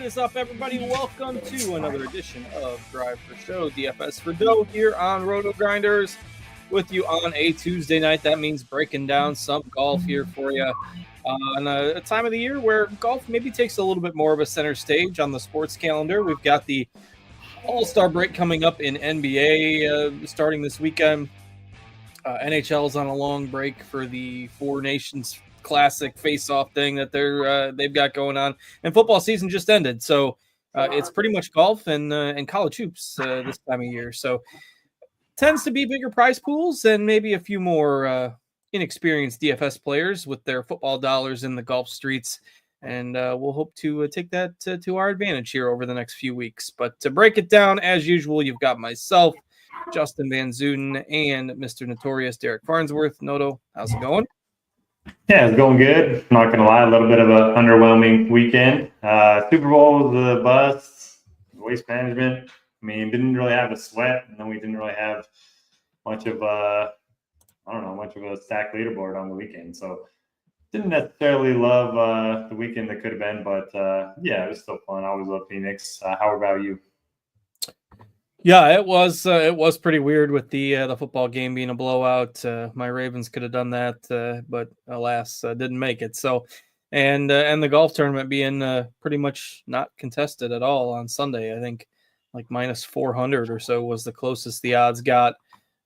is up, everybody? Welcome to another edition of Drive for Show, DFS for Dough here on RotoGrinders with you on a Tuesday night. That means breaking down some golf here for you on a time of the year where golf maybe takes a little bit more of a center stage on the sports calendar. We've got the All-Star break coming up in NBA starting this weekend. NHL is on a long break for the Four Nations Classic face-off thing that they've got going on, and football season just ended, so it's pretty much golf and college hoops this time of year. So tends to be bigger prize pools and maybe a few more inexperienced DFS players with their football dollars in the golf streets, and we'll hope to take that to our advantage here over the next few weeks. But to break it down, as usual, you've got myself, Justin Van Zuiden, and Mr. Notorious, Derek Farnsworth. Noto, how's it going? Yeah, it's going good. Not going to lie, a little bit of an underwhelming weekend. Super Bowl was a bust. Waste management. I mean, didn't really have a sweat, and then we didn't really have much of a stacked leaderboard on the weekend. So didn't necessarily love the weekend that could have been, but yeah, it was still fun. I always love Phoenix. How about you? Yeah, it was pretty weird with the football game being a blowout. My Ravens could have done that, but alas, didn't make it. So, and the golf tournament being pretty much not contested at all on Sunday. I think like minus 400 or so was the closest the odds got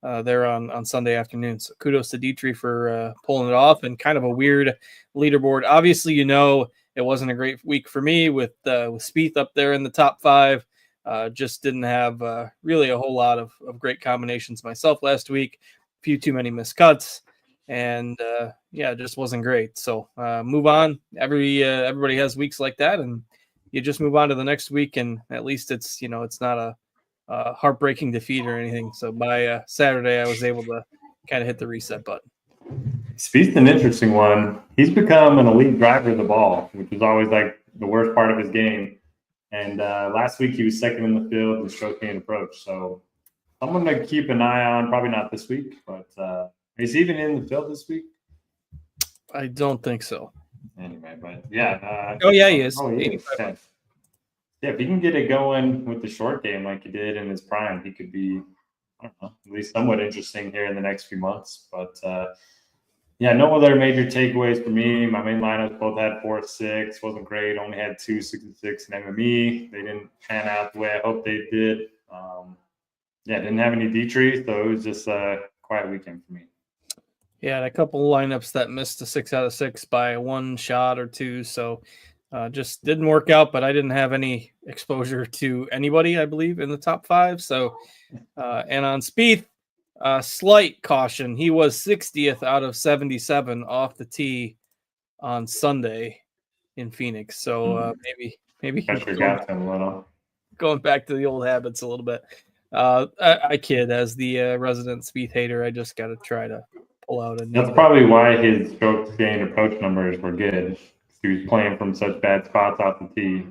there on Sunday afternoon. So kudos to Dietrich for pulling it off, and kind of a weird leaderboard. Obviously, it wasn't a great week for me with Spieth up there in the top 5. Just didn't have really a whole lot of great combinations myself last week. A few too many missed cuts, and it just wasn't great. So move on. Everybody has weeks like that, and you just move on to the next week, and at least it's not a heartbreaking defeat or anything. So by Saturday, I was able to kind of hit the reset button. Spieth's an interesting one. He's become an elite driver of the ball, which was always like the worst part of his game. And last week he was second in the field in stroke gain approach. So someone to keep an eye on. Probably not this week, but is he even in the field this week? I don't think so. Anyway, but yeah. He is. He is. Okay. Yeah, if he can get it going with the short game like he did in his prime, he could be, I don't know, at least somewhat interesting here in the next few months. But no other major takeaways for me. My main lineups both had 4-6. Wasn't great. Only had 2 6-6 in MME. They didn't pan out the way I hoped they did. Didn't have any Dietrich, so it was just a quiet weekend for me. Yeah, a couple lineups that missed a 6 out of 6 by one shot or two. So just didn't work out, but I didn't have any exposure to anybody, I believe, in the top 5. So, and on Spieth, slight caution. He was 60th out of 77 off the tee on Sunday in Phoenix. So maybe going back to the old habits a little bit. I kid, as the resident Spieth hater. I just got to try to pull out. That's probably why his stroke gain approach numbers were good. He was playing from such bad spots off the tee.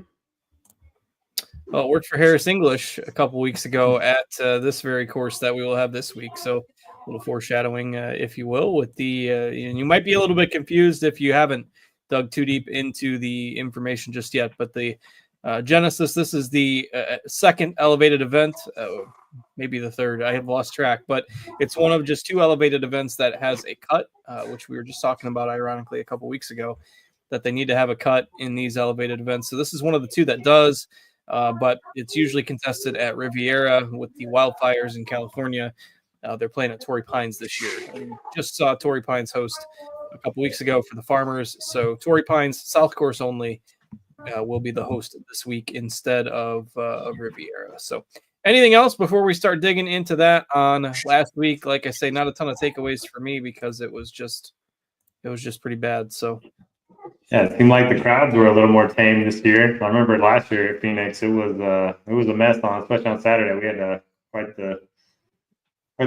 Well, it worked for Harris English a couple weeks ago at this very course that we will have this week. So a little foreshadowing, if you will, with the and you might be a little bit confused if you haven't dug too deep into the information just yet. But the Genesis, this is the second elevated event, maybe the third. I have lost track, but it's one of just 2 elevated events that has a cut, which we were just talking about, ironically, a couple weeks ago, that they need to have a cut in these elevated events. So this is one of the 2 that does. But it's usually contested at Riviera with the wildfires in California. They're playing at Torrey Pines this year. And just saw Torrey Pines host a couple weeks ago for the Farmers. So Torrey Pines, South Course only, will be the host this week instead of Riviera. So anything else before we start digging into that on last week? Like I say, not a ton of takeaways for me because it was just pretty bad. So. Yeah, it seemed like the crowds were a little more tame this year. I remember last year at Phoenix, it was a mess especially on Saturday. We had quite the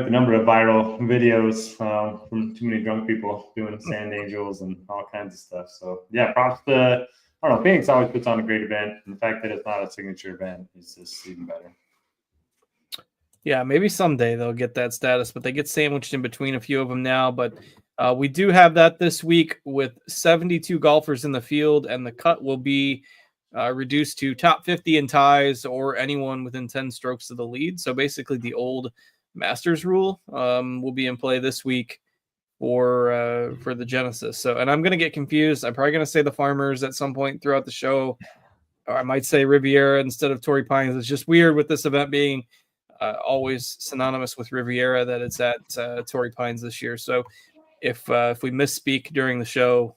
number of viral videos from too many drunk people doing sand angels and all kinds of stuff. So yeah, props to Phoenix always puts on a great event, and the fact that it's not a signature event is just even better. Yeah, maybe someday they'll get that status, but they get sandwiched in between a few of them now. But we do have that this week with 72 golfers in the field, and the cut will be reduced to top 50 in ties or anyone within 10 strokes of the lead. So basically the old Masters rule will be in play this week for the Genesis. So, and I'm going to get confused. I'm probably going to say the Farmers at some point throughout the show, or I might say Riviera instead of Torrey Pines. It's just weird with this event being always synonymous with Riviera that it's at Torrey Pines this year. So if we misspeak during the show,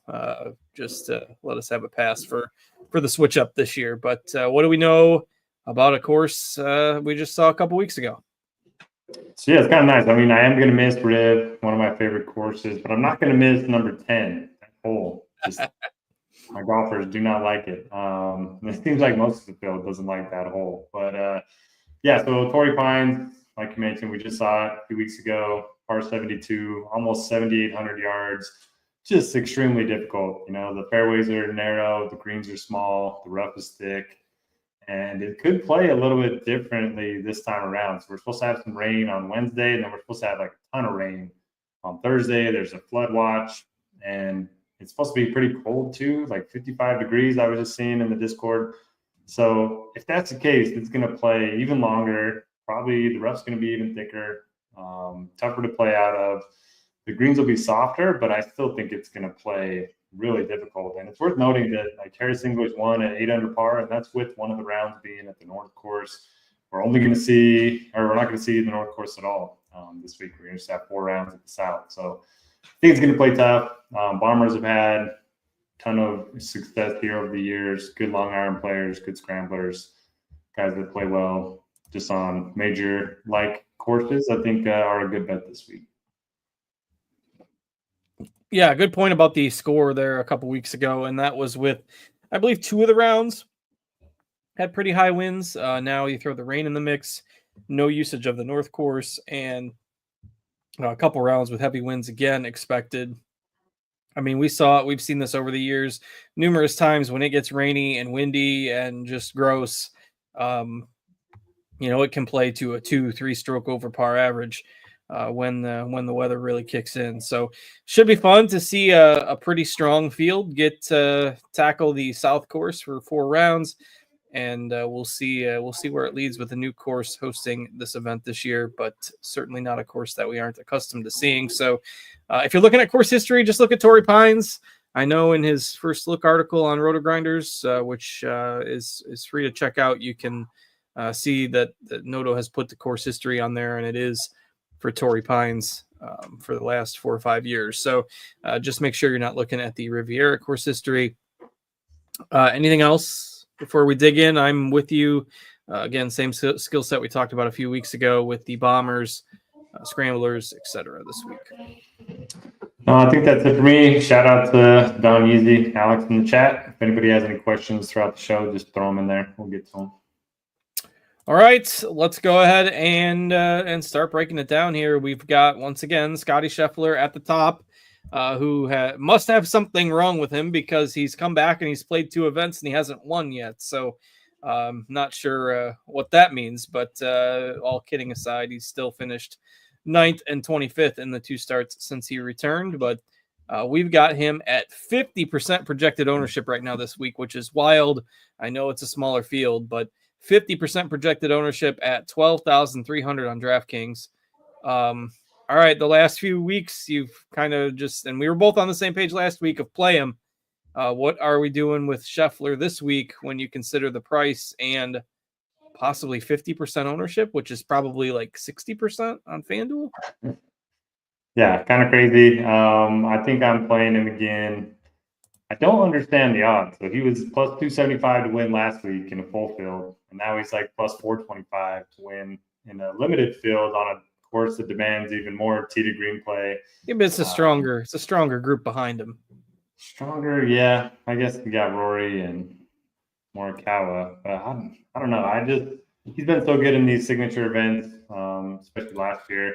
just let us have a pass for the switch up this year. But what do we know about a course we just saw a couple weeks ago? So yeah, it's kind of nice. I mean, I am going to miss Riv, one of my favorite courses, but I'm not going to miss number 10, that hole. Just, my golfers do not like it. It seems like most of the field doesn't like that hole. But yeah, so Torrey Pines, like you mentioned, we just saw it a few weeks ago, par 72, almost 7,800 yards. Just extremely difficult. You know, the fairways are narrow, the greens are small, the rough is thick. And it could play a little bit differently this time around. So we're supposed to have some rain on Wednesday, and then we're supposed to have like a ton of rain on Thursday. There's a flood watch, and it's supposed to be pretty cold too, like 55 degrees I was just seeing in the Discord. So if that's the case, it's going to play even longer. Probably the rough's going to be even thicker, tougher to play out of. The greens will be softer, but I still think it's going to play really difficult. And it's worth noting that like Harris English won at 8 under par, and that's with one of the rounds being at the North Course. We're only going to see, or we're not going to see the North Course at all this week. We're going to just have 4 rounds at the South. So I think it's going to play tough. Bombers have had a ton of success here over the years. Good long iron players, good scramblers, guys that play well just on major like courses. I think are a good bet this week. Yeah, good point about the score there a couple weeks ago, and that was with, I believe, 2 of the rounds had pretty high wins. Now you throw the rain in the mix, no usage of the North Course, and a couple rounds with heavy winds again expected. I mean, we've seen this over the years numerous times when it gets rainy and windy and just gross. It can play to a 2-3 stroke over par average. When the weather really kicks in. So should be fun to see a pretty strong field get to tackle the South Course for 4 rounds. And we'll see where it leads with the new course hosting this event this year, but certainly not a course that we aren't accustomed to seeing. So if you're looking at course history, just look at Torrey Pines. I know in his first look article on RotoGrinders, which is free to check out, you can see that Noto has put the course history on there, and it is for Torrey Pines for the last 4 or 5 years. So just make sure you're not looking at the Riviera course history. Anything else before we dig in? I'm with you. Again, same skill set we talked about a few weeks ago with the Bombers, Scramblers, etc. this week. No, I think that's it for me. Shout out to Don Easy, Alex in the chat. If anybody has any questions throughout the show, just throw them in there. We'll get to them. All right, let's go ahead and start breaking it down here. We've got, once again, Scotty Scheffler at the top, who must have something wrong with him because he's come back and he's played 2 events and he hasn't won yet. So not sure what that means, but all kidding aside, he's still finished 9th and 25th in the 2 starts since he returned. But we've got him at 50% projected ownership right now this week, which is wild. I know it's a smaller field, but 50% projected ownership at 12,300 on DraftKings. All right, the last few weeks you've kind of and we were both on the same page last week of play him. What are we doing with Scheffler this week when you consider the price and possibly 50% ownership, which is probably like 60% on FanDuel? Yeah, kind of crazy. I think I'm playing him again. I don't understand the odds. So he was plus 275 to win last week in a full field, and now he's like plus 425 to win in a limited field on a course that demands even more tee to green play. Yeah, but it's a stronger group behind him. Stronger, yeah. I guess we got Rory and Morikawa. I don't know. He's been so good in these signature events, especially last year.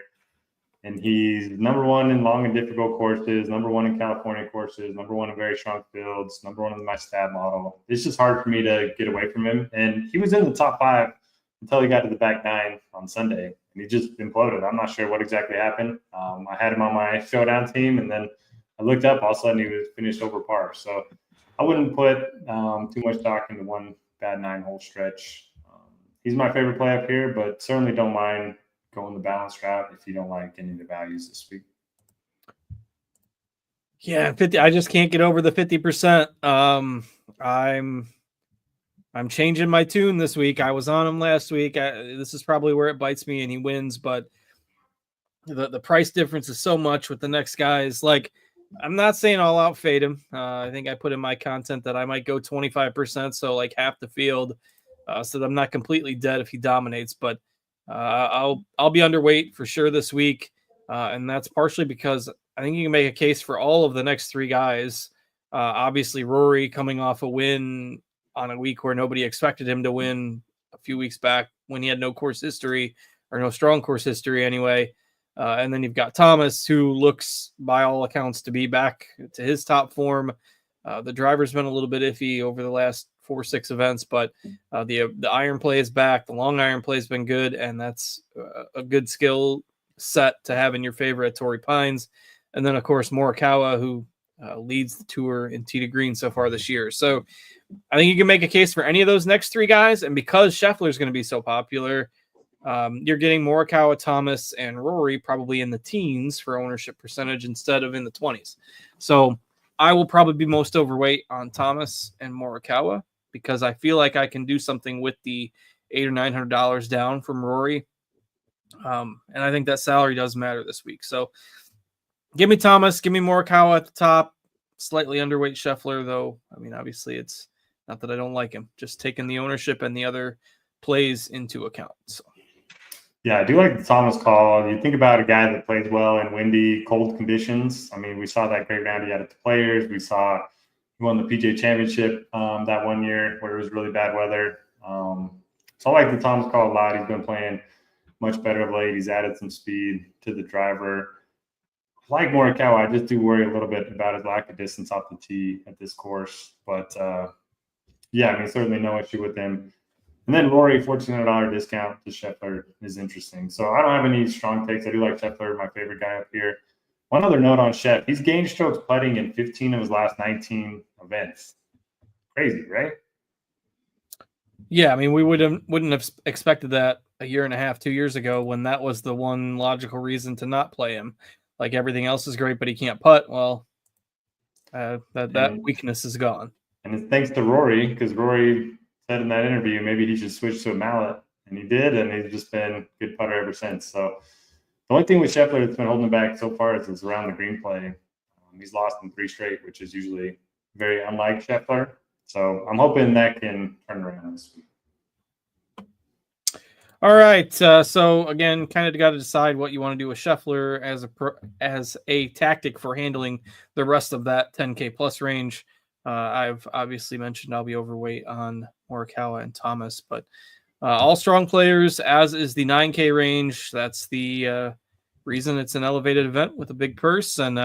And he's number 1 in long and difficult courses, number 1 in California courses, number 1 in very strong fields, number 1 in my stat model. It's just hard for me to get away from him. And he was in the top 5 until he got to the back 9 on Sunday, and he just imploded. I'm not sure what exactly happened. I had him on my showdown team, and then I looked up. All of a sudden, he was finished over par. So I wouldn't put too much stock into one bad 9-hole stretch. He's my favorite play up here, but certainly don't mind going the balanced route if you don't like any of the values this week. Yeah, 50. I just can't get over the 50%. I'm changing my tune this week. I was on him last week. This is probably where it bites me and he wins, but the price difference is so much with the next guys. Like, I'm not saying all out fade him. I think I put in my content that I might go 25%, so like half the field, so that I'm not completely dead if he dominates. But I'll be underweight for sure this week, and that's partially because I think you can make a case for all of the next three guys. Obviously, Rory coming off a win on a week where nobody expected him to win a few weeks back when he had no course history or no strong course history anyway. And then you've got Thomas, who looks, by all accounts, to be back to his top form. The driver's been a little bit iffy over the last 4 or 6 events, but the iron play is back. The long iron play has been good, and that's a good skill set to have in your favor at Torrey Pines. And then, of course, Morikawa, who leads the tour in tee to green so far this year. So I think you can make a case for any of those next 3 guys. And because Scheffler is going to be so popular, you're getting Morikawa, Thomas, and Rory probably in the teens for ownership percentage instead of in the 20s. So I will probably be most overweight on Thomas and Morikawa because I feel like I can do something with the $800 or $900 down from Rory. And I think that salary does matter this week. So give me Thomas, give me Morikawa at the top, slightly underweight Scheffler, though. I mean, obviously it's not that I don't like him, just taking the ownership and the other plays into account. So. Yeah, I do like the Thomas call. You think about a guy that plays well in windy, cold conditions. I mean, we saw that great round he had at the Players. We saw he won the PGA Championship that one year where it was really bad weather. So I like the Thomas call a lot. He's been playing much better of late. He's added some speed to the driver. Like Morikawa, I just do worry a little bit about his lack of distance off the tee at this course. But, yeah, I mean, certainly no issue with him. And then Rory, $1,400 discount to Scheffler is interesting. So I don't have any strong takes. I do like Scheffler, my favorite guy up here. One other note on Sheff, he's gained strokes putting in 15 of his last 19 events. Crazy, right? Yeah, I mean, we wouldn't have expected that a year and a half, 2 years ago when that was the one logical reason to not play him. Like everything else is great, but he can't putt. Well, that weakness is gone. And it's thanks to Rory, because Rory said in that interview maybe he should switch to a mallet, and he did, and he's just been a good putter ever since. So the only thing with Scheffler that's been holding him back so far is his around the green play. He's lost in 3 straight, which is usually very unlike Scheffler. So I'm hoping that can turn around this week. All right. So again, kind of got to decide what you want to do with Scheffler as a tactic for handling the rest of that 10K plus range. I've obviously mentioned I'll be overweight on Morikawa and Thomas, but all strong players, as is the 9K range. That's the reason it's an elevated event with a big purse. And,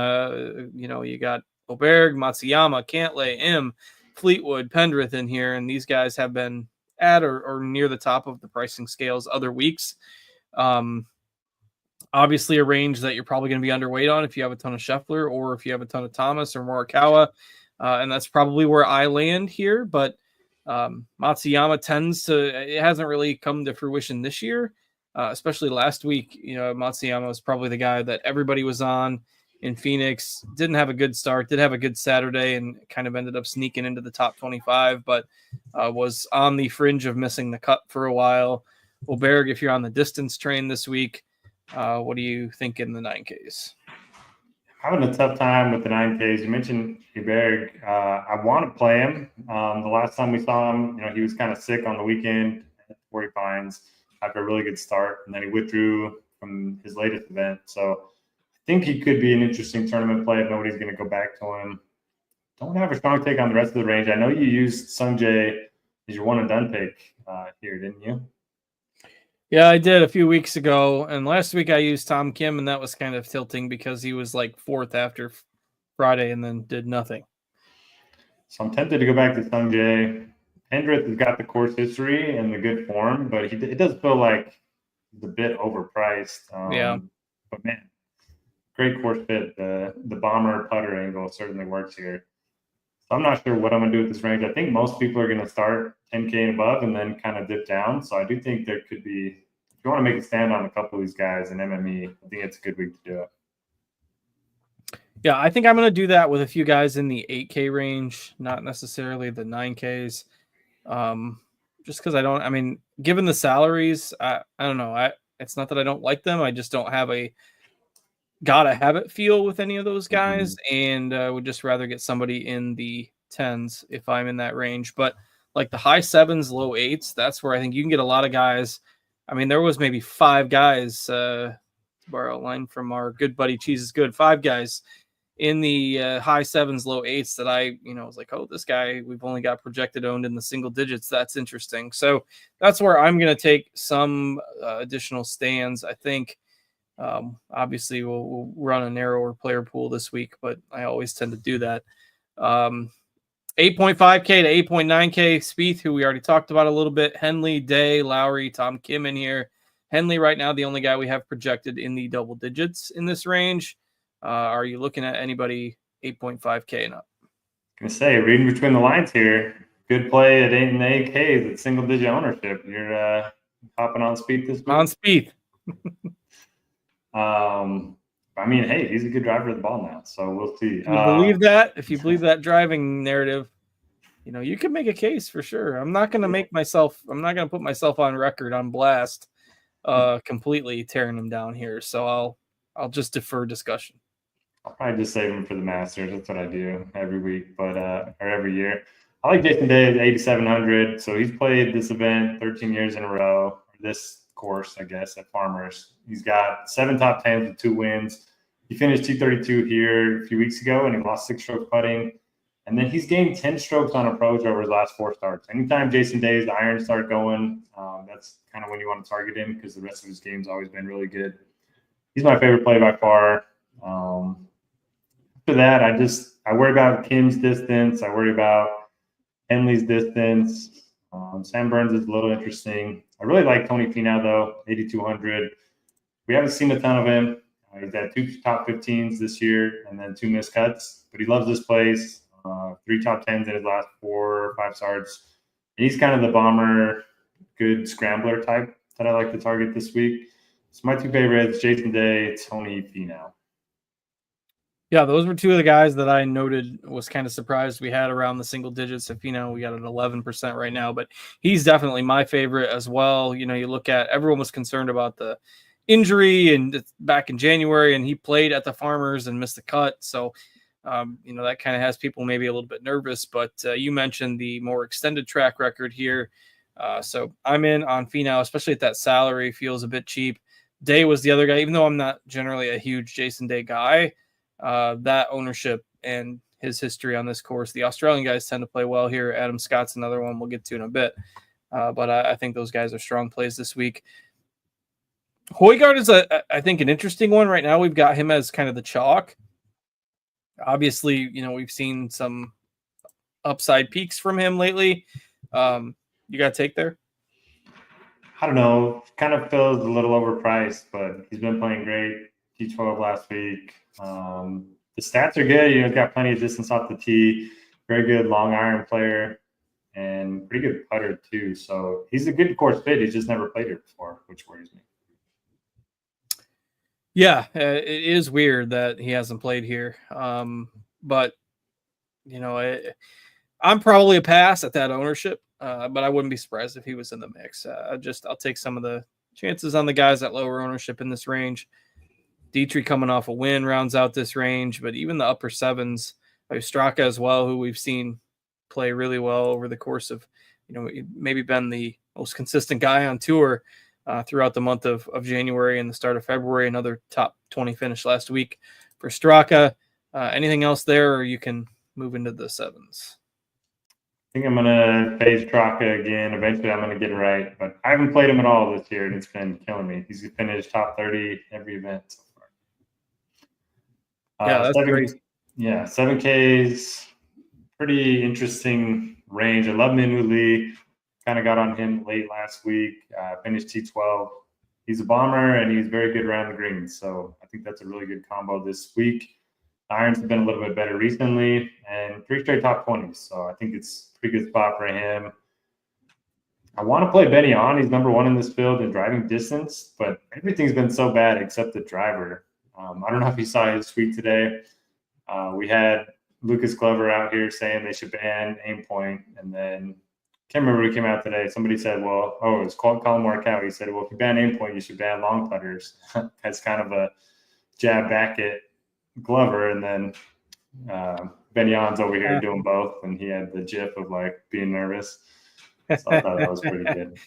you got Oberg, Matsuyama, Cantlay, M, Fleetwood, Pendrith in here, and these guys have been at or near the top of the pricing scales other weeks. Obviously a range that you're probably going to be underweight on if you have a ton of Scheffler or if you have a ton of Thomas or Morikawa. And that's probably where I land here. But Matsuyama it hasn't really come to fruition this year, especially last week. Matsuyama was probably the guy that everybody was on in Phoenix. Didn't have a good start, did have a good Saturday, and kind of ended up sneaking into the top 25, but was on the fringe of missing the cut for a while. Oberg, if you're on the distance train this week, what do you think in the 9Ks? Having a tough time with the 9Ks. You mentioned Oberg. I want to play him. The last time we saw him, he was kind of sick on the weekend at Torrey Pines after a really good start, and then he withdrew from his latest event. So I think he could be an interesting tournament play if nobody's going to go back to him. Don't have a strong take on the rest of the range. I know you used Sungjae as your one and done pick here, didn't you? Yeah, I did a few weeks ago, and last week I used Tom Kim, and that was kind of tilting because he was like 4th after Friday and then did nothing. So I'm tempted to go back to Sungjae. Pendrith has got the course history and the good form, but it does feel like he's a bit overpriced. Yeah. But man, great course fit. The bomber putter angle certainly works here. So I'm not sure what I'm going to do with this range. I think most people are going to start 10K and above and then kind of dip down. So I do think there could be, if you want to make a stand on a couple of these guys in MME, I think it's a good week to do it. Yeah, I think I'm going to do that with a few guys in the 8K range, not necessarily the 9Ks. Just because given the salaries, I don't know. It's not that I don't like them. I just don't have a gotta have it feel with any of those guys, and would just rather get somebody in the 10s if I'm in that range. But like the high 7s, low 8s, that's where I think you can get a lot of guys. I mean, there was maybe 5 guys, to borrow a line from our good buddy Cheese is Good, 5 guys in the high 7s, low 8s that I was like, oh, this guy, we've only got projected owned in the single digits. That's interesting. So that's where I'm going to take some additional stands. I think obviously we'll run a narrower player pool this week, but I always tend to do that. 8.5K to 8.9K, Spieth, who we already talked about a little bit, Henley, Day, Lowry, Tom Kim in here. Henley right now, the only guy we have projected in the double digits in this range. Are you looking at anybody 8.5K and up? I'm going to say, reading between the lines here, good play at 8 and 8Ks at single digit ownership. You're hopping on Spieth this week? On Spieth. I mean, hey, he's a good driver of the ball now, so we'll see. If you believe that, if you believe that driving narrative, you can make a case for sure. I'm not going to put myself on record on blast, completely tearing him down here. So I'll just defer discussion. I'll probably just save him for the Masters. That's what I do every week, or every year. I like Jason Day at 8,700. So he's played this event 13 years in a row. This course, I guess, at Farmers. He's got 7 top 10s with 2 wins. He finished 232 here a few weeks ago, and he lost 6 strokes putting. And then he's gained 10 strokes on approach over his last 4 starts. Anytime Jason Day's irons start going, that's kind of when you want to target him because the rest of his game's always been really good. He's my favorite play by far. After that, I worry about Kim's distance. I worry about Henley's distance. Sam Burns is a little interesting. I really like Tony Finau, though, 8,200. We haven't seen a ton of him. He's had 2 top 15s this year and then 2 missed cuts, but he loves this place. 3 top 10s in his last 4 or 5 starts. And he's kind of the bomber, good scrambler type that I like to target this week. So my 2 favorites, Jason Day, Tony Finau. Yeah, those were 2 of the guys that I noted was kind of surprised we had around the single digits. If we got an 11% right now, but he's definitely my favorite as well. You look at, everyone was concerned about the injury and back in January, and he played at the Farmers and missed the cut. So, that kind of has people maybe a little bit nervous, but you mentioned the more extended track record here. So I'm in on Finau, especially at that salary, feels a bit cheap. Day was the other guy, even though I'm not generally a huge Jason Day guy. That ownership and his history on this course, the Australian guys tend to play well here. Adam Scott's another one we'll get to in a bit. But I think those guys are strong plays this week. Højgaard is, I think, an interesting one right now. We've got him as kind of the chalk. Obviously, we've seen some upside peaks from him lately. You got a take there? I don't know. Kind of feels a little overpriced, but he's been playing great. T12 last week. The stats are good. He's got plenty of distance off the tee. Very good long iron player and pretty good putter too. So he's a good course fit. He's just never played here before, which worries me. Yeah, it is weird that he hasn't played here. But I'm probably a pass at that ownership. But I wouldn't be surprised if he was in the mix. I'll take some of the chances on the guys at lower ownership in this range. Dietrich coming off a win rounds out this range, but even the upper 7s, like Straka as well, who we've seen play really well over the course of, maybe been the most consistent guy on tour throughout the month of January and the start of February. Another top 20 finish last week for Straka. Anything else there, or you can move into the 7s? I think I'm going to fade Straka again. Eventually, I'm going to get it right, but I haven't played him at all this year, and it's been killing me. He's finished top 30 every event so far. Yeah, that's crazy. Yeah, 7Ks, pretty interesting range. I love Minwoo Lee. Kind of got on him late last week. Finished T12. He's a bomber, and he's very good around the greens. So I think that's a really good combo this week. Irons have been a little bit better recently, and 3 straight top 20s. So I think it's a pretty good spot for him. I want to play Benny on. He's number 1 in this field in driving distance, but everything's been so bad except the driver. I don't know if you saw his tweet today. We had Lucas Glover out here saying they should ban aim point, and then can't remember who came out today. Somebody said, well, it was Colin Morikawa. He said, well, if you ban aim point, you should ban long putters. That's kind of a jab back at Glover. And then Ben Jan's over here doing both, and he had the gif of like being nervous. So I thought that was pretty good.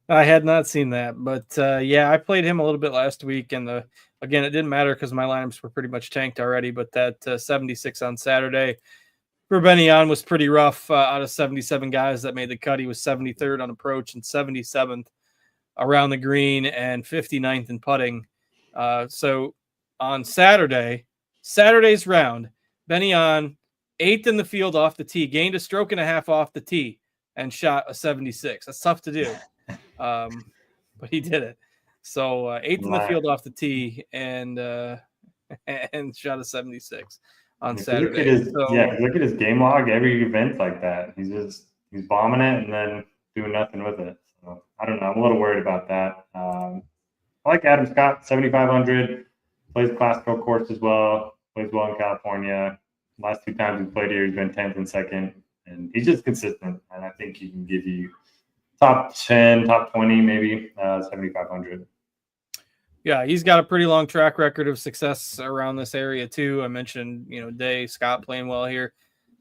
I had not seen that, but yeah, I played him a little bit last week, and again, it didn't matter because my lineups were pretty much tanked already. But that 76 on Saturday for Benny Jan was pretty rough. Out of 77 guys that made the cut, he was 73rd on approach and 77th around the green and 59th in putting. So on Saturday's round, Benny Jan 8th in the field off the tee, gained a stroke and a half off the tee, and shot a 76. That's tough to do. But he did it. So 8th in the field off the tee and shot a 76 on Saturday. Look at his game log. Every event like that, he's bombing it and then doing nothing with it. So I don't know. I'm a little worried about that. I like Adam Scott, 7,500. Plays classical course as well. Plays well in California. Last 2 times he's played here, he's been 10th and 2nd, and he's just consistent. And I think he can give you top 10, top 20, maybe 7,500. Yeah, he's got a pretty long track record of success around this area too. I mentioned, Day Scott playing well here.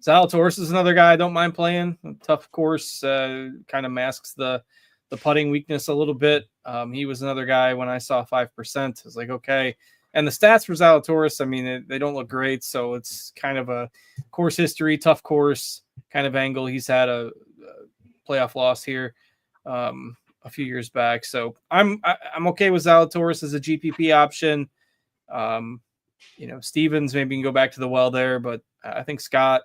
Zalatoris is another guy I don't mind playing. A tough course kind of masks the putting weakness a little bit. He was another guy when I saw 5%. I was like, okay. And the stats for Zalatoris, I mean, they don't look great. So it's kind of a course history, tough course kind of angle. He's had a playoff loss here a few years back. So I'm okay with Zalatoris as a GPP option. Stevens maybe can go back to the well there, but I think Scott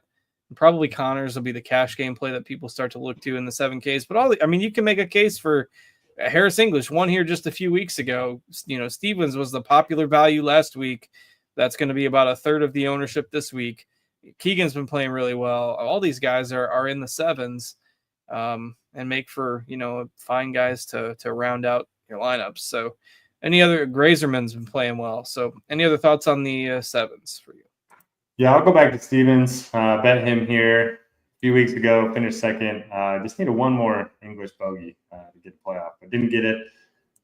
and probably Connors will be the cash game play that people start to look to in the 7Ks. But you can make a case for Harris English, won here just a few weeks ago. Stevens was the popular value last week. That's going to be about a third of the ownership this week. Keegan's been playing really well. All these guys are in the 7s. And make for, fine guys to round out your lineups. So Grazerman's been playing well. So any other thoughts on the 7s for you? Yeah, I'll go back to Stevens. Bet him here a few weeks ago, finished 2nd. Just needed one more English bogey to get the playoff, but didn't get it.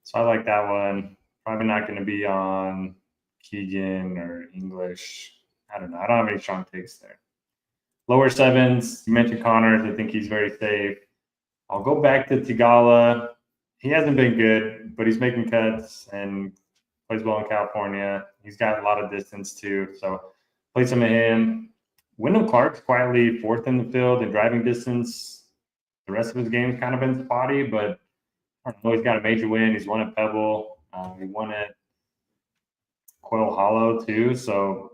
So I like that one. Probably not going to be on Keegan or English. I don't know. I don't have any strong takes there. Lower 7s, you mentioned Connors. I think he's very safe. I'll go back to Tigala. He hasn't been good, but he's making cuts and plays well in California. He's got a lot of distance too, so play some of him. Wyndham Clark's quietly 4th in the field in driving distance. The rest of his game's kind of been spotty, but I don't know. He's got a major win. He's won at Pebble. He won at Quail Hollow too, so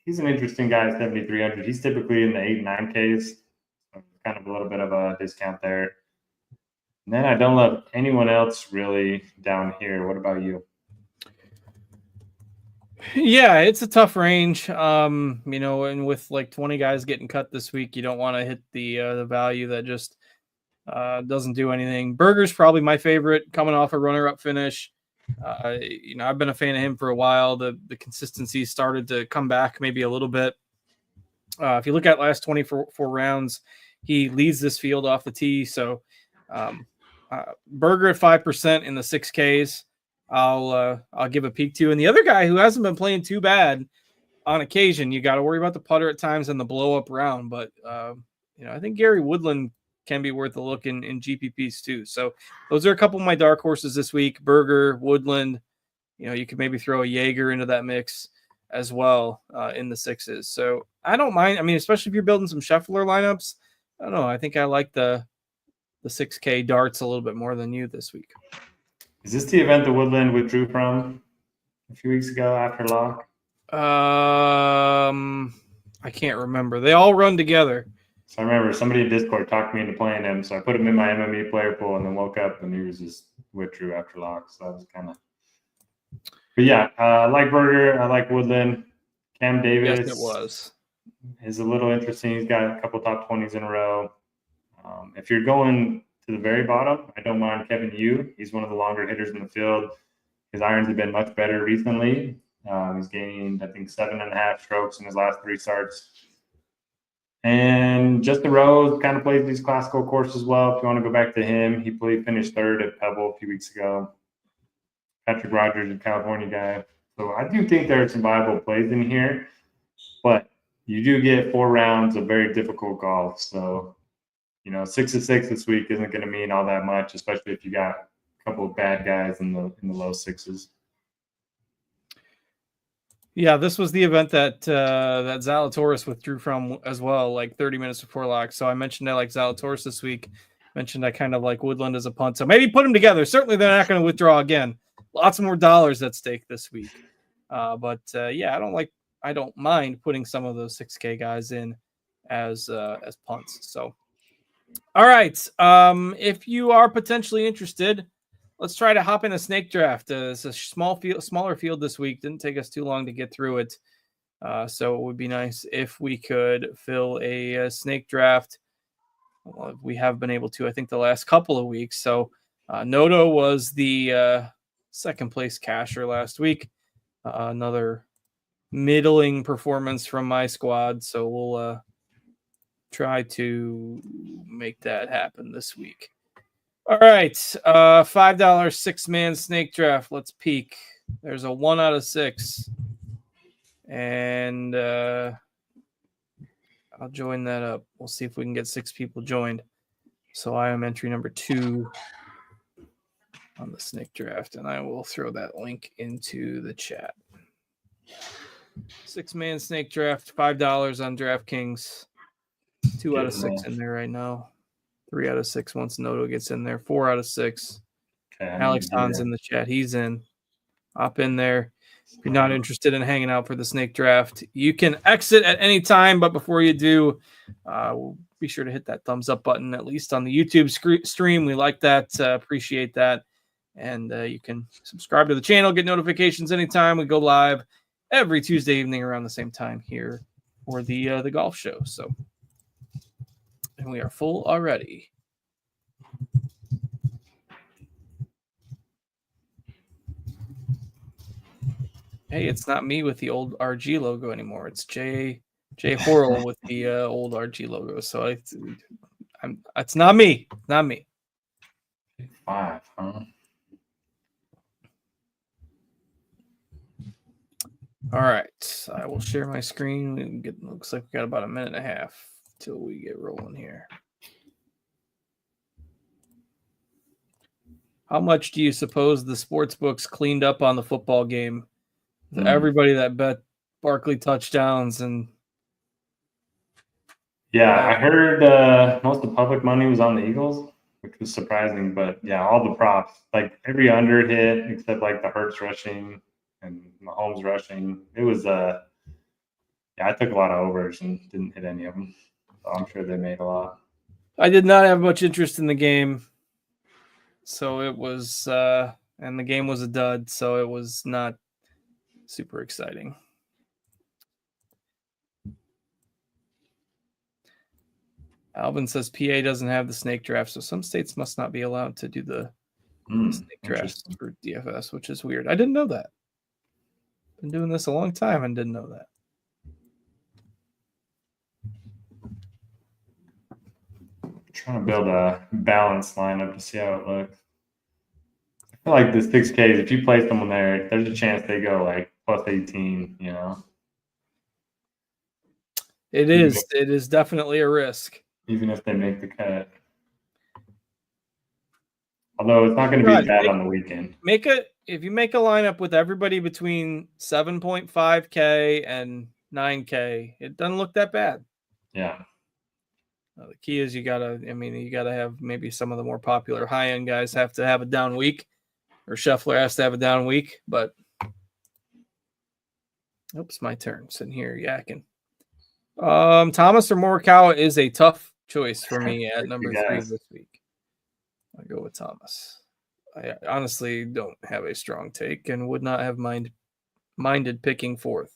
he's an interesting guy at 7,300. He's typically in the 8 and 9Ks. So kind of a little bit of a discount there. And then I don't love anyone else really down here. What about you? Yeah, it's a tough range. And with like 20 guys getting cut this week, you don't want to hit the value that just doesn't do anything. Berger's probably my favorite, coming off a runner-up finish. I've been a fan of him for a while. The consistency started to come back maybe a little bit. If you look at last 24 rounds, he leads this field off the tee. So Berger at 5% in the 6Ks, I'll give a peek to. And the other guy who hasn't been playing too bad on occasion, you got to worry about the putter at times and the blow up round. But I think Gary Woodland can be worth a look in GPPs too. So those are a couple of my dark horses this week. Berger, Woodland. You could maybe throw a Jaeger into that mix as well in the 6s. So I don't mind. I mean, especially if you're building some Scheffler lineups. I don't know. I think I like the 6K darts a little bit more than you this week. Is this the event that Woodland withdrew from a few weeks ago after lock? I can't remember. They all run together. So I remember somebody in Discord talked me into playing him, so I put him in my MME player pool and then woke up and he was just withdrew after lock. So that was kind of. But yeah, I like Berger. I like Woodland. Cam Davis. Yes, it was. Is a little interesting. He's got a couple top 20s in a row. If you're going to the very bottom, I don't mind Kevin Yu. He's one of the longer hitters in the field. His irons have been much better recently. He's gained, I think, 7.5 strokes in his last 3 starts. And Justin Rose kind of plays these classical courses well. If you want to go back to him, he finished 3rd at Pebble a few weeks ago. Patrick Rogers, a California guy. So I do think there are some viable plays in here, but you do get 4 rounds of very difficult golf. So, 6 of 6 this week isn't going to mean all that much, especially if you got a couple of bad guys in the low 6s. Yeah, this was the event that that Zalatoris withdrew from as well, like 30 minutes before lock. So I mentioned I like Zalatoris this week. Mentioned I kind of like Woodland as a punt. So maybe put them together. Certainly they're not going to withdraw again. Lots more dollars at stake this week. But yeah, I don't mind putting some of those 6K guys in as punts. So all right. If you are potentially interested, let's try to hop in a snake draft. It's a smaller field this week. Didn't take us too long to get through it. So it would be nice if we could fill a snake draft. Well, we have been able to, I think, the last couple of weeks. So Noto was the second place casher last week. Another middling performance from my squad. So we'll try to make that happen this week. All right, $5 6-man snake draft. Let's peek. There's a 1 out of 6, and I'll join that up. We'll see if we can get 6 people joined. So I am entry number 2 on the snake draft, and I will throw that link into the chat. 6-man snake draft, $5 on DraftKings. 2 out of 6 in there right now. 3 out of 6 once Noto gets in there. 4 out of 6. Okay, Alex Hahn's in the chat. He's in. Hop in there. If you're not interested in hanging out for the snake draft, you can exit at any time. But before you do, be sure to hit that thumbs up button, at least on the YouTube stream. We like that. Appreciate that. And you can subscribe to the channel, get notifications anytime we go live every Tuesday evening around the same time here for the golf show. So, and we are full already. Hey, it's not me with the old RG logo anymore. It's Jay Horrell with the old RG logo. So it's not me. Not me. 5, huh? All right. I will share my screen. Looks like we got about a minute and a half till we get rolling here. How much do you suppose the sports books cleaned up on the football game? Everybody that bet Barkley touchdowns and I heard most of the public money was on the Eagles, which was surprising. But yeah, all the props, like every under hit except like the Hurts rushing and Mahomes rushing. It was I took a lot of overs and didn't hit any of them. So I'm sure they made a lot. I did not have much interest in the game, so it was and the game was a dud, so it was not super exciting. Alvin says PA doesn't have the snake draft, so some states must not be allowed to do the snake draft for DFS, which is weird. I didn't know that. Been doing this a long time and didn't know that. Trying to build a balanced lineup to see how it looks. I feel like the 6Ks, if you play someone there, there's a chance they go like plus 18, It is definitely a risk. Even if they make the cut. Although it's not going to be bad on the weekend. If you make a lineup with everybody between 7.5K and 9K, it doesn't look that bad. Yeah. The key is you gotta have maybe some of the more popular high-end guys have to have a down week, or Scheffler has to have a down week, but oops, my turn. Sitting here yakking. Thomas or Morikawa is a tough choice for me at number 3 this week. I go with Thomas. I honestly don't have a strong take and would not have minded picking 4th.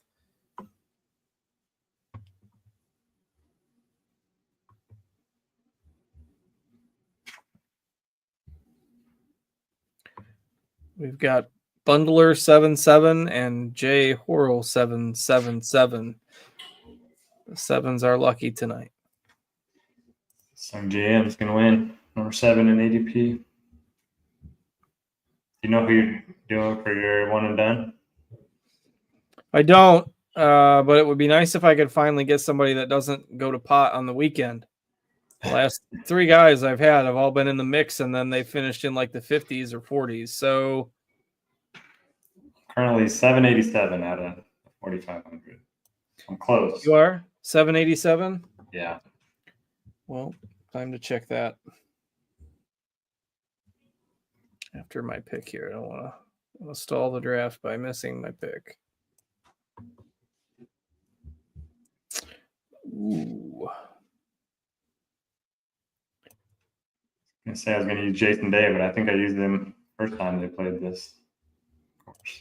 We've got Bundler 77 and Jay Horrell 777. The sevens are lucky tonight. Some JM's gonna win. Number 7 in ADP. You know who you're doing for your one and done? I don't, but it would be nice if I could finally get somebody that doesn't go to pot on the weekend. The last 3 guys I've had have all been in the mix, and then they finished in like the 50s or 40s. So currently 787 out of 4,500. I'm close. You are 787. Yeah. Well, time to check that. After my pick here, I don't want to stall the draft by missing my pick. Ooh. I was going to use Jason Day, but I think I used him first time they played this. Of course.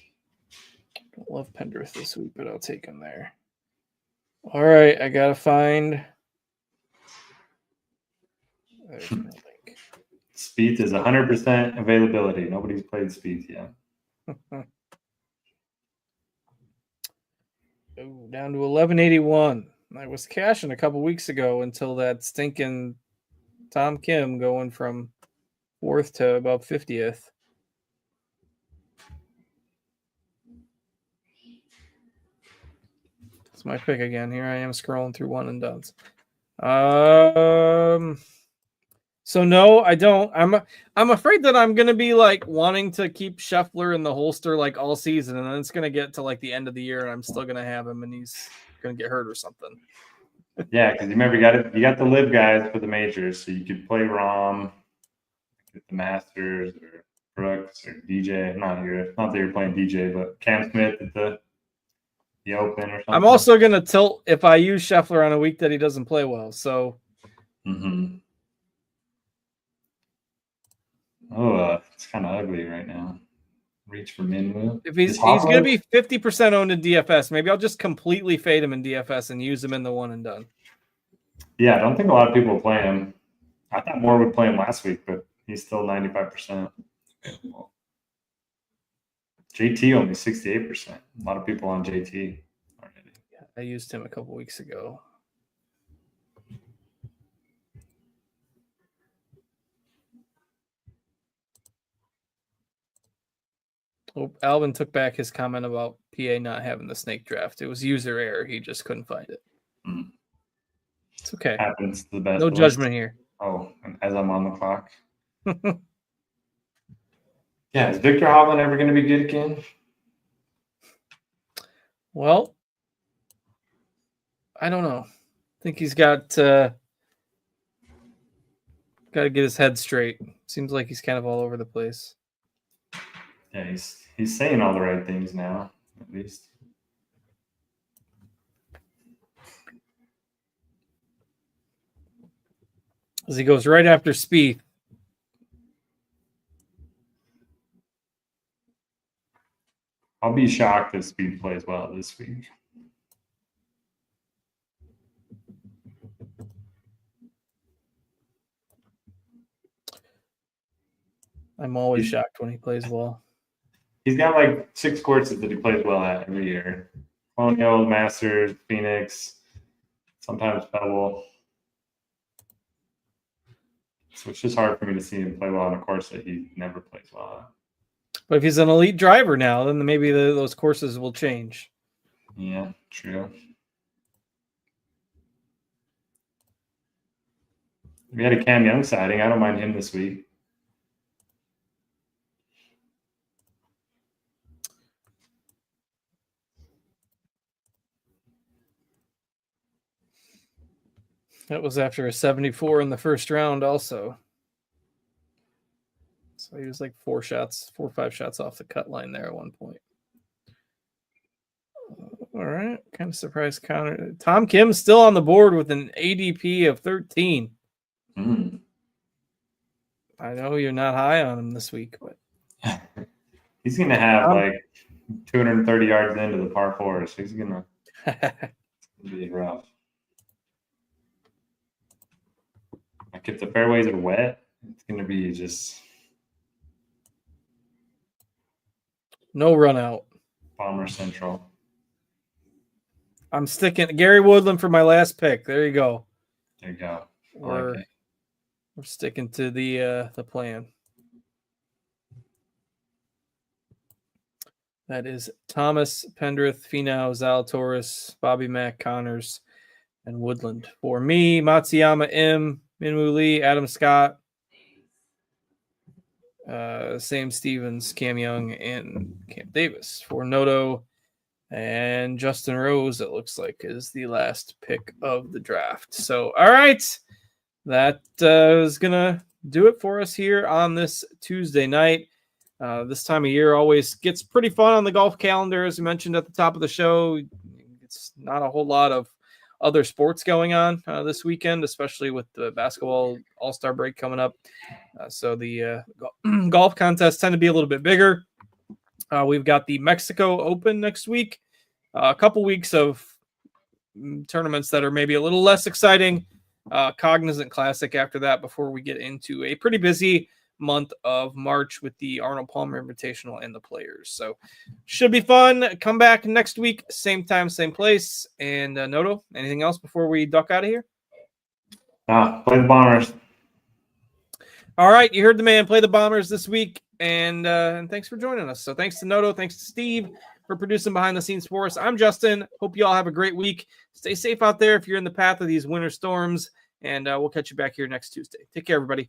Don't love Pendrith this week, but I'll take him there. All right, I got to find. There's my link. Spieth is 100% availability. Nobody's played Spieth yet. Oh, down to 1181. I was cashing a couple weeks ago until that stinking Tom Kim going from 4th to about 50th. It's my pick again. Here I am scrolling through one and dones. So no, I don't. I'm afraid that I'm gonna be like wanting to keep Scheffler in the holster like all season, and then it's gonna get to like the end of the year, and I'm still gonna have him, and he's gonna get hurt or something. Yeah, because remember you got the live guys for the majors, so you could play Rahm, get the Masters or Brooks or DJ. Not that you're playing DJ, but Cam Smith at the Open or something. I'm also gonna tilt if I use Scheffler on a week that he doesn't play well. So. Mm-hmm. Oh, it's kind of ugly right now. Reach for Minwoo. If he's going to be 50% owned in DFS, maybe I'll just completely fade him in DFS and use him in the one and done. Yeah, I don't think a lot of people will play him. I thought more would play him last week, but he's still 95%. JT only 68%. A lot of people on JT already. Yeah, I used him a couple weeks ago. Oh, Alvin took back his comment about PA not having the snake draft. It was user error. He just couldn't find it. Mm. It's okay. Happens to the best. No judgment here. Oh, and as I'm on the clock. Yeah, is Victor Hovland ever going to be good again? Well, I don't know. I think he's got to get his head straight. Seems like he's kind of all over the place. Yeah, he's saying all the right things now, at least. As he goes right after Spieth. I'll be shocked if Spieth plays well this week. I'm always shocked when he plays well. He's got like 6 courses that he plays well at every year. Colonial, Masters, Phoenix, sometimes Pebble. So it's just hard for me to see him play well on a course that he never plays well at. But if he's an elite driver now, then maybe those courses will change. Yeah, true. We had a Cam Young sighting. I don't mind him this week. That was after a 74 in the first round also. So he was like 4 or 5 shots off the cut line there at one point. All right. Kind of surprised Connor. Tom Kim's still on the board with an ADP of 13. Mm. I know you're not high on him this week, but he's going to have like 230 yards into the par 4, so he's going to be rough. Like if the fairways are wet, it's going to be just No run out. Bomber Central. I'm sticking Gary Woodland for my last pick. There you go. There you go. We're sticking to the plan. That is Thomas, Pendrith, Finau, Zalatoris, Bobby Mack, Connors, and Woodland. For me, Matsuyama, M, Minwoo Lee, Adam Scott, Sam Stevens, Cam Young, and Cam Davis. For Noto and Justin Rose, it looks like, is the last pick of the draft. So, all right, that is going to do it for us here on this Tuesday night. This time of year always gets pretty fun on the golf calendar. As we mentioned at the top of the show, it's not a whole lot of other sports going on this weekend, especially with the basketball all-star break coming up. So the golf contests tend to be a little bit bigger. We've got the Mexico Open next week, a couple weeks of tournaments that are maybe a little less exciting, Cognizant Classic after that before we get into a pretty busy month of March with the Arnold Palmer Invitational and the Players. So should be fun. Come back next week, same time, same place. And Noto, anything else before we duck out of here? Play the Bombers. All right, you heard the man. Play the Bombers this week. And thanks for joining us. So thanks to Noto, thanks to Steve for producing behind the scenes for us. I'm Justin. Hope you all have a great week. Stay safe out there if you're in the path of these winter storms. And we'll catch you back here next Tuesday. Take care, everybody.